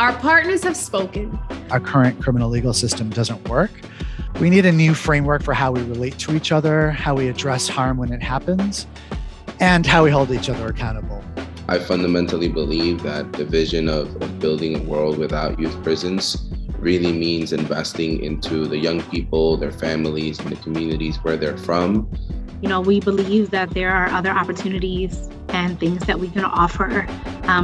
Our partners have spoken. Our current criminal legal system doesn't work. We need a new framework for how we relate to each other, how we address harm when it happens, and how we hold each other accountable. I fundamentally believe that the vision of building a world without youth prisons really means investing into the young people, their families, and the communities where they're from. We believe that there are other opportunities and things that we can offer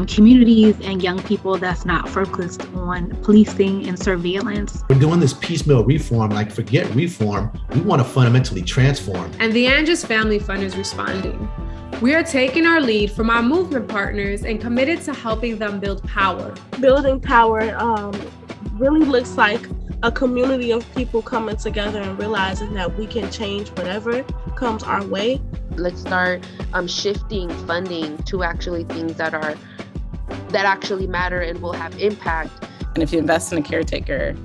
communities and young people that's not focused on policing and surveillance. We're doing this piecemeal reform, forget reform. We want to fundamentally transform. And the Andrus Family Fund is responding. We are taking our lead from our movement partners and committed to helping them build power. Building power really looks like a community of people coming together and realizing that we can change whatever comes our way. Let's start shifting funding to actually things that actually matter and will have impact. And if you invest in a caretaker,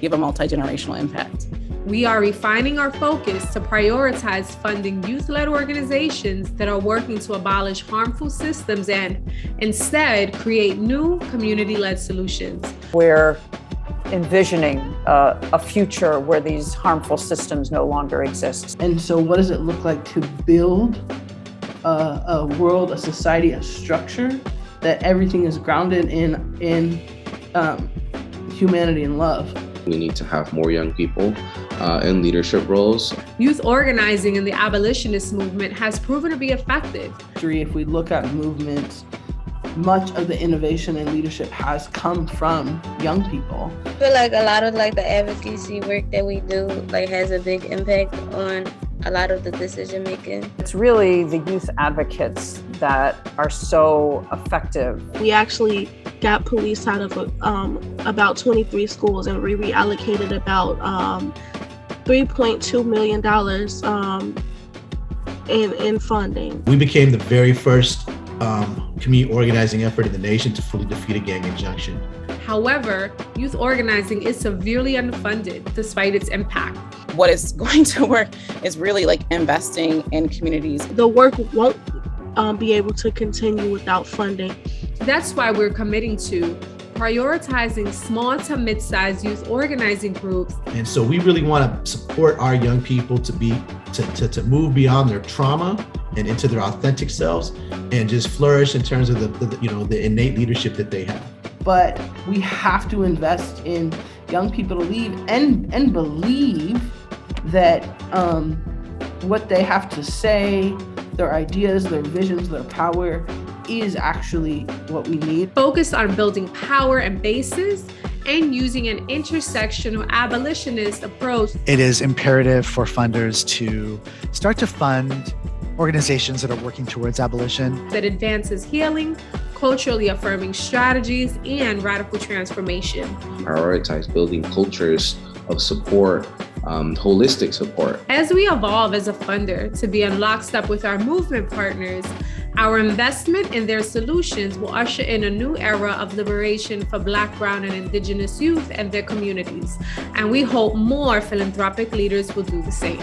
you have a multi-generational impact. We are refining our focus to prioritize funding youth-led organizations that are working to abolish harmful systems and instead create new community-led solutions. We're envisioning a future where these harmful systems no longer exist. And so what does it look like to build a world, a society, a structure that everything is grounded in humanity and love? We need to have more young people in leadership roles. Youth organizing in the abolitionist movement has proven to be effective. If we look at movements, much of the innovation and leadership has come from young people. I feel like a lot of the advocacy work that we do has a big impact on a lot of the decision making. It's really the youth advocates that are so effective. We actually got police out of about 23 schools, and we reallocated about $3.2 million in funding. We became the very first community organizing effort in the nation to fully defeat a gang injunction. However, youth organizing is severely underfunded despite its impact. What is going to work is really investing in communities. The work won't be able to continue without funding. That's why we're committing to prioritizing small to mid-sized youth organizing groups. And so we really want to support our young people to move beyond their trauma and into their authentic selves and just flourish in terms of the innate leadership that they have. But we have to invest in young people to lead and believe that what they have to say, their ideas, their visions, their power is actually what we need. Focused on building power and bases and using an intersectional abolitionist approach. It is imperative for funders to start to fund organizations that are working towards abolition. That advances healing, culturally affirming strategies, and radical transformation. Prioritize building cultures of support, holistic support. As we evolve as a funder to be in lockstep with our movement partners, our investment in their solutions will usher in a new era of liberation for Black, Brown, and Indigenous youth and their communities. And we hope more philanthropic leaders will do the same.